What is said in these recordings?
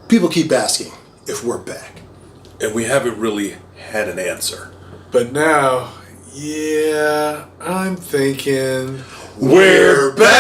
People keep asking if we're back. And we haven't really had an answer. But now, yeah, I'm thinking... We're back!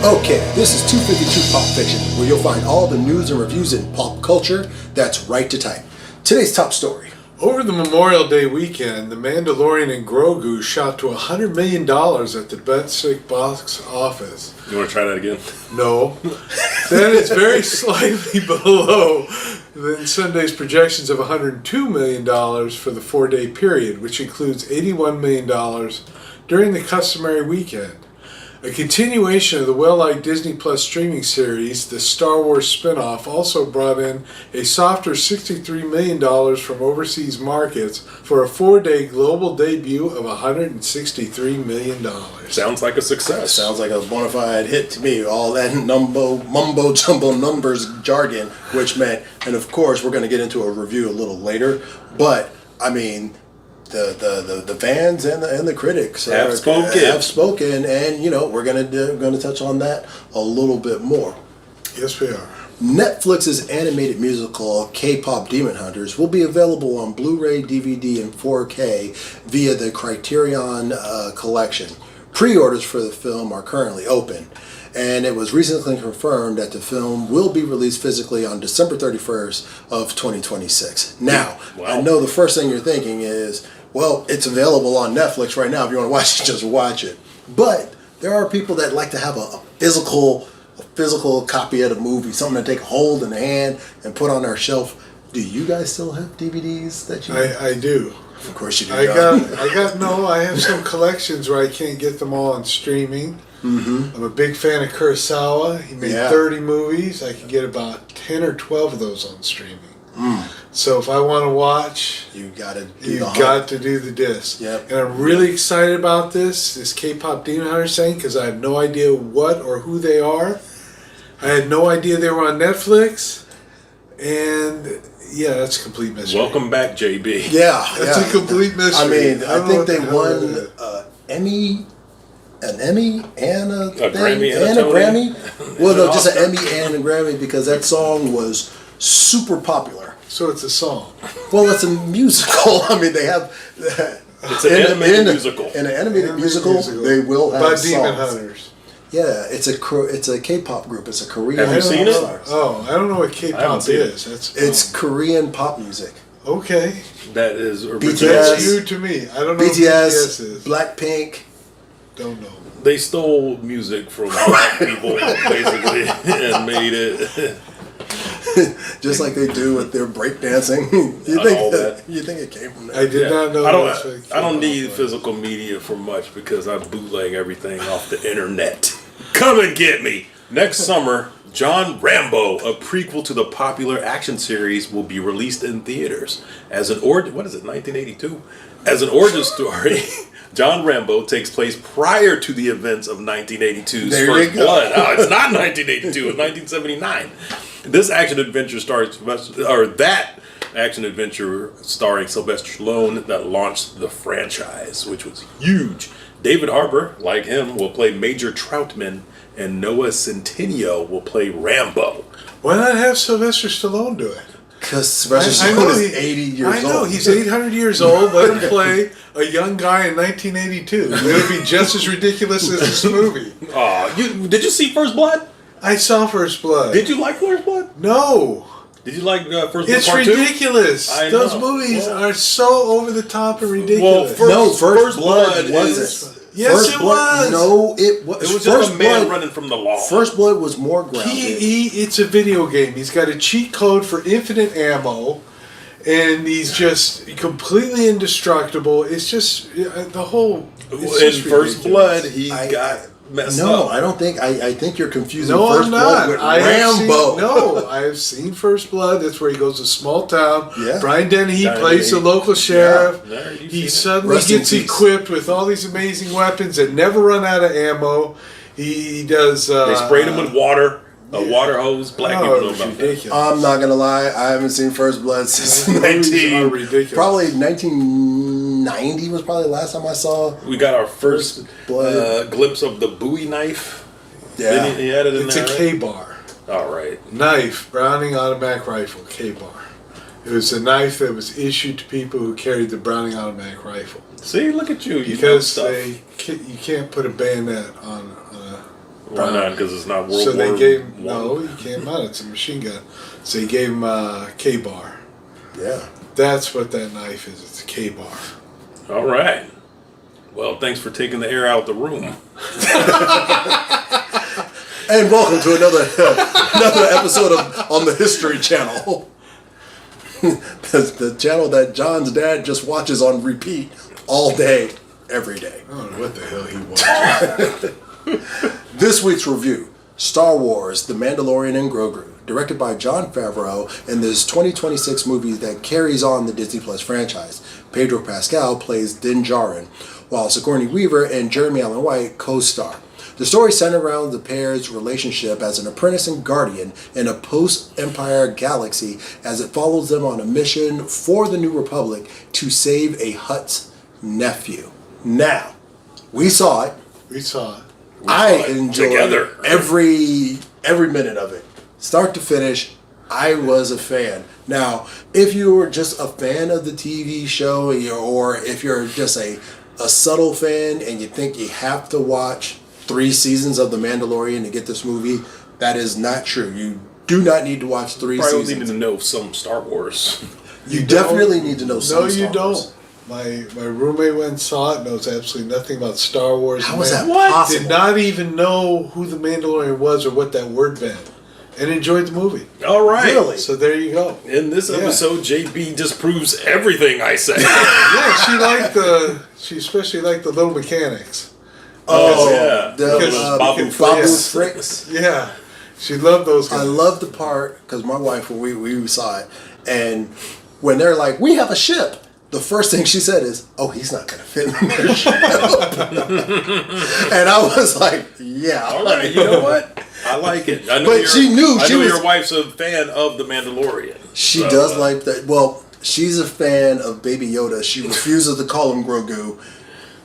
Okay, this is 252 Pop Fiction, where you'll find all the news and reviews in pop culture that's right to type. Today's top story. Over the Memorial Day weekend, The Mandalorian and Grogu shot to $100 million at the domestic box office. You want to try that again? No. That is very slightly below than Sunday's projections of $102 million for the 4-day period, which includes $81 million during the customary weekend. A continuation of the well-liked Disney Plus streaming series, the Star Wars spin-off, also brought in a softer $63 million from overseas markets for a 4-day global debut of $163 million. Sounds like a success. Sounds like a bona fide hit to me. All that mumbo-jumbo numbers jargon, which meant, and of course we're going to get into a review a little later, but, I mean... The fans and the critics have spoken, and we're gonna touch on that a little bit more. Yes, we are. Netflix's animated musical K-Pop Demon Hunters will be available on Blu-ray, DVD, and 4K via the Criterion Collection. Pre-orders for the film are currently open, and it was recently confirmed that the film will be released physically on December 31st of 2026. Now, wow. I know the first thing you're thinking is, well, it's available on Netflix right now. If you want to watch it, just watch it. But there are people that like to have a physical copy of the movie, something to take a hold in the hand and put on their shelf. Do you guys still have DVDs that you? I do. Of course you do. I have some collections where I can't get them all on streaming. Mm-hmm. I'm a big fan of Kurosawa. He made 30 movies. I can get about 10 or 12 of those on streaming. So if I want to watch, you got to do the disc. Yep. And I'm really excited about this K-Pop Demon Hunters thing, because I have no idea what or who they are. I had no idea they were on Netflix, and yeah, that's a complete mystery. Welcome back, JB. Yeah, that's a complete mystery. I mean, I think they won an Emmy and a Grammy. Well, no, just an Emmy and a Grammy, because that song was super popular. So it's a song. Well, it's a musical. I mean, they have. It's an animated musical. In an animated musical, they will have songs. Demon Hunters. Yeah, it's a K-pop group. It's a Korean. Have you seen it? Oh, I don't know what K-pop is. It's Korean pop music. Okay. That is original. That's new to me. I don't know BTS, what BTS is. Blackpink. Don't know. They stole music from black people, basically, and made it... Just like they do with their breakdancing. You think it came from that? I did not know. I don't need physical media for much, because I bootleg everything off the internet. Come and get me. Next summer, John Rambo, a prequel to the popular action series, will be released in theaters. As an 1982? As an origin story, John Rambo takes place prior to the events of 1982's First Blood. Oh, it's not 1982, it's 1979. This action adventure starring Sylvester Stallone that launched the franchise, which was huge. David Harbour, like him, will play Major Troutman, and Noah Centineo will play Rambo. Why not have Sylvester Stallone do it? Because Sylvester Stallone is 80 years old. I know, he's 800 years old. Let him play a young guy in 1982. It'll be just as ridiculous as this movie. Did you see First Blood? I saw First Blood. Did you like First Blood? No. Did you like First Blood It's Part 2? Ridiculous. Those movies are so over the top and ridiculous. First Blood wasn't. Yes, it was. No, it was. It was just a man running from the law. First Blood was more grounded. It's a video game. He's got a cheat code for infinite ammo, and he's just completely indestructible. It's just the whole. In First Blood, he got messed up. No, I don't think. I think you're confusing First Blood with Rambo. I have seen First Blood. That's where he goes to a small town. Yeah. Brian Dennehy plays the local sheriff. Yeah. He suddenly gets equipped with all these amazing weapons that never run out of ammo. He does. They sprayed him with water. A water hose. Black people know about ridiculous. that. I'm not gonna lie. I haven't seen First Blood since probably 19. 1990 was probably the last time I saw. We got our first Blood. glimpse of the Bowie knife. Yeah. Then he had it in It's there. a K-bar. All right. Knife, Browning automatic rifle, K-bar. It was a knife that was issued to people who carried the Browning automatic rifle. See, look at you. You know Because stuff. you can't put a bayonet on a Why not? Because it's not World So War they gave One. no, you can't mount it. It's a machine gun. So they gave him a K-bar. Yeah. That's what that knife is. It's a K-bar. All right. Well, thanks for taking the air out the room. And welcome to another episode of On the History Channel. the channel that John's dad just watches on repeat all day, every day. I don't know what the hell he watched. This week's review, Star Wars, The Mandalorian and Grogu, directed by Jon Favreau in this 2026 movie that carries on the Disney Plus franchise. Pedro Pascal plays Din Djarin, while Sigourney Weaver and Jeremy Allen White co-star. The story centered around the pair's relationship as an apprentice and guardian in a post-Empire galaxy as it follows them on a mission for the New Republic to save a Hutt's nephew. Now, we saw it. We saw it. I saw it enjoyed together. every minute of it. Start to finish, I was a fan. Now, if you were just a fan of the TV show, or if you're just a subtle fan and you think you have to watch 3 seasons of The Mandalorian to get this movie, that is not true. You do not need to watch 3 Probably seasons. need to know some Star Wars. You definitely need to know some No, you Star Wars. don't. My roommate went and saw it, knows absolutely nothing about Star Wars. How is that What? possible? Did not even know who the Mandalorian was or what that word meant, and enjoyed the movie. All right. Really? So there you go. In this Yeah. episode, JB disproves everything I say. Yeah, she especially liked the little mechanics. Oh, yeah. the Because Babu Fricks. Fricks. Yeah, she loved those guys. I love the part because my wife, when we saw it, and when they're like, "We have a ship," the first thing she said is, "Oh, he's not going to fit in their ship," and I was like, "Yeah." All right. You know what? I like it. I know But she knew I she know was- your wife's a fan of The Mandalorian. She So, does like that. Well, she's a fan of Baby Yoda. She refuses to call him Grogu.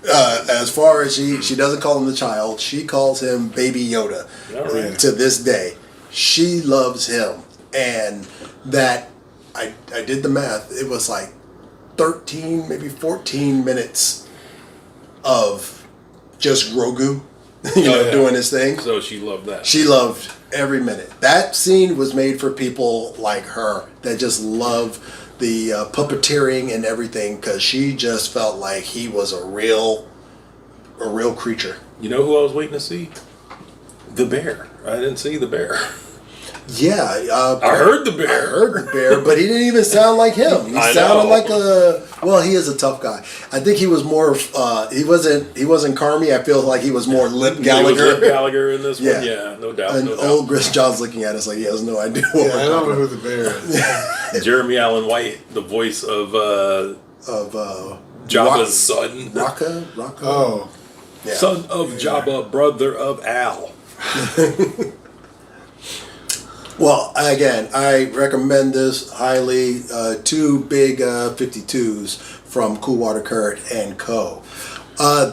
As far as she doesn't call him the child, she calls him Baby Yoda. All right. To this day, she loves him, and that I did the math. It was like 13, maybe 14 minutes of just Grogu, yeah. doing his thing. So she loved that. She loved every minute. That scene was made for people like her that just love the puppeteering and everything, because she just felt like he was a real creature. You know who I was waiting to see? The bear. I didn't see the bear. Yeah, I heard the bear. I heard the bear, but he didn't even sound like him. He I sounded know. like he is a tough guy. I think he was more. He wasn't Carmy. I feel like he was more Lip He was Lip Gallagher. Gallagher in this Yeah. one. Yeah, no doubt. And no old Chris John's looking at us like he has no idea what Yeah, we're I don't talking know about. who the bear is. Jeremy Allen White, the voice of Of Jabba's son. Raka. Oh, Yeah. Son of Jabba, brother of Al. Well, again, I recommend this highly. 2 big 52s from Coolwater Current and Co.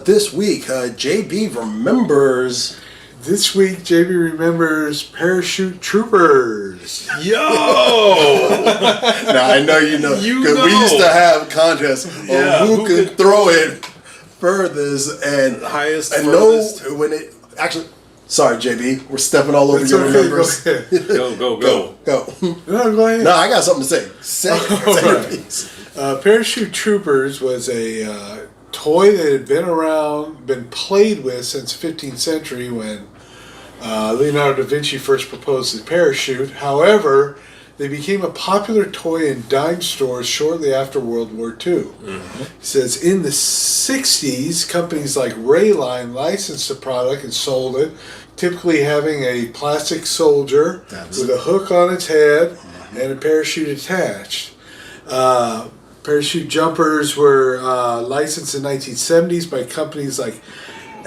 This week, JB remembers. this week JB remembers Parachute Troopers. Yo! Now I know you know You because we know. used to have contests Yeah, on who who could could throw it furthest and Highest, and furthest. no when it actually. Sorry, JB, we're stepping all over It's your okay, go remembers. ahead. Go. Go. No, go ahead. No, I got something to say. Say your piece. Parachute Troopers was a toy that had been around, been played with since the 15th century when Leonardo da Vinci first proposed the parachute. However, they became a popular toy in dime stores shortly after World War II. Mm-hmm. It says in the 60s, companies like Rayline licensed the product and sold it, typically having a plastic soldier with a hook on its head and a parachute attached. Parachute jumpers were licensed in the 1970s by companies like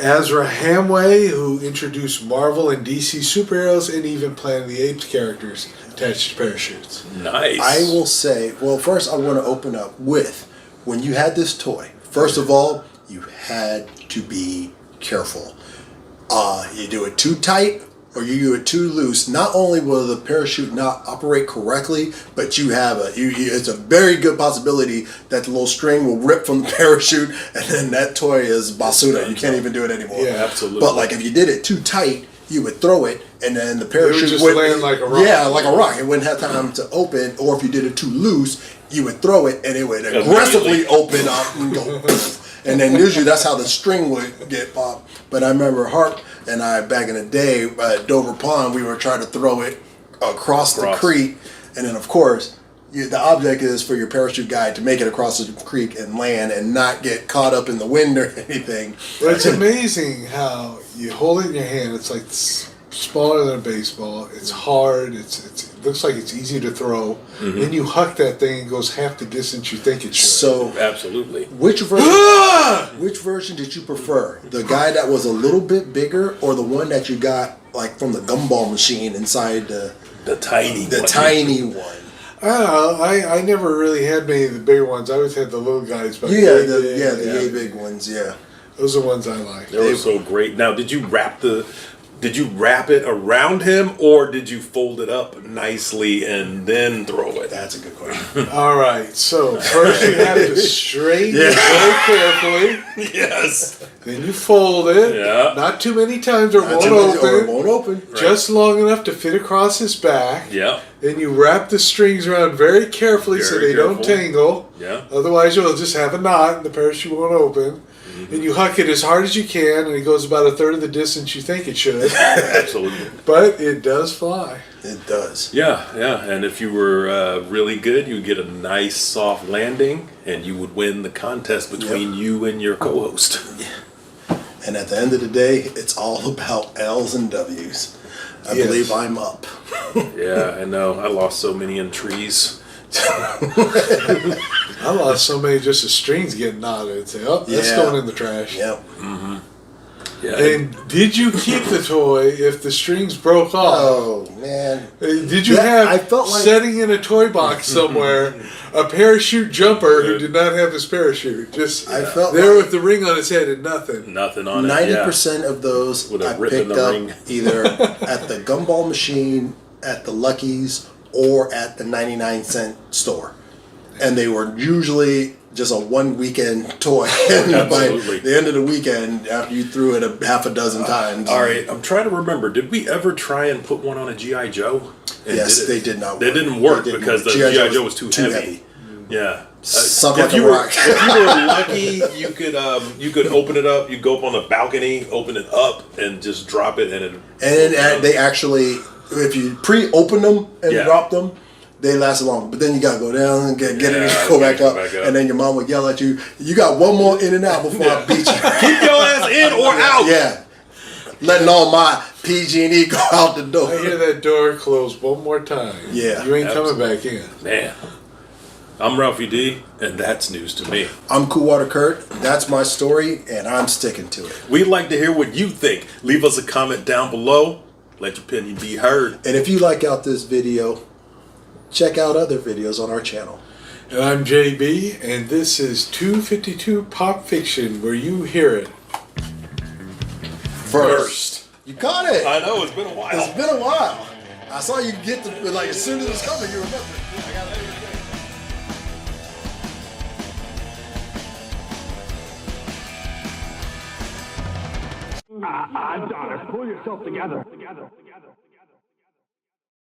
Azra Hamway, who introduced Marvel and DC superheroes and even Planet of the Apes characters attached to parachutes. Nice. I will say, well, first I want to open up with when you had this toy First of all, you had to be careful. You do it too tight or you do it too loose. Not only will the parachute not operate correctly, but you have it's a very good possibility that the little string will rip from the parachute, and then that toy is basura. You can't even do it anymore. Yeah, absolutely. But like if you did it too tight, you would throw it, and then the parachute just land like a rock. Yeah, like a rock. It wouldn't have time to open. Or if you did it too loose, you would throw it, and it would aggressively open up and go. And then usually that's how the string would get popped. But I remember Harp and I back in the day at Dover Pond, we were trying to throw it across the creek, and then of course the object is for your parachute guy to make it across the creek and land and not get caught up in the wind or anything. But it's amazing how you hold it in your hand. It's like smaller than a baseball. It's hard. It looks like it's easy to throw. Mm-hmm. Then you huck that thing and it goes half the distance you think it should. So absolutely. Which version did you prefer? The guy that was a little bit bigger, or the one that you got like from the gumball machine inside the tiny one? I don't know. I never really had many of the bigger ones. I always had the little guys. But the big ones. Yeah, those are the ones I like. They were so great. Now, did you wrap it around him, or did you fold it up nicely and then throw it? That's a good question. All right. So first you have to straighten it very carefully. Yes. Then you fold it. Yeah. Not too many times or it won't open. Right. Just long enough to fit across his back. Yeah. Then you wrap the strings around very carefully so they don't tangle. Yeah. Otherwise you'll just have a knot and the parachute won't open. Mm-hmm. And you huck it as hard as you can, and it goes about a third of the distance you think it should. Absolutely. But it does fly. It does. Yeah. And if you were really good, you would get a nice soft landing, and you would win the contest between you and your co-host. Yeah. And at the end of the day, it's all about L's and W's. I believe I'm up. Yeah, I know. I lost so many in trees. I lost so many just the strings getting knotted. I'd say, that's going in the trash. Yep. Mm-hmm. Yeah. And did you keep the toy if the strings broke off? Oh, man. Did you I felt like setting in a toy box somewhere a parachute jumper who did not have his parachute? Just I felt there with the ring on his head and nothing. Nothing on it. 90% of those With a I rip in picked the up ring. either at the gumball machine, at the Lucky's, or at the 99-cent store. And they were usually just a one weekend toy. And by the end of the weekend, after you threw it half a dozen times. All right, I'm trying to remember. Did we ever try and put one on a G.I. Joe? Yes, they did not work. They didn't work because the G.I. Joe was too heavy. Yeah. Something like a rock. If you were lucky, you could open it up. You go up on the balcony, open it up, and just drop it. And they actually, if you pre-open them and drop them, they last long. But then you gotta go down and get it and go back up. And then your mom would yell at you, you got one more in and out before I beat you. Keep your ass in or out. Yeah. Letting all my PG&E go out the door. I hear that door close one more time. Yeah. You ain't coming back in. Man. I'm Ralphie D, and that's news to me. I'm Cool Water Kurt. That's my story, and I'm sticking to it. We'd like to hear what you think. Leave us a comment down below. Let your opinion be heard. And if you like out this video, check out other videos on our channel. And I'm JB, and this is 252 Pop Fiction, where you hear it First. You caught it. I know, it's been a while. It's been a while. I saw you get the, like, as soon as it was coming, you remember. I got it. Adonis, pull yourself together.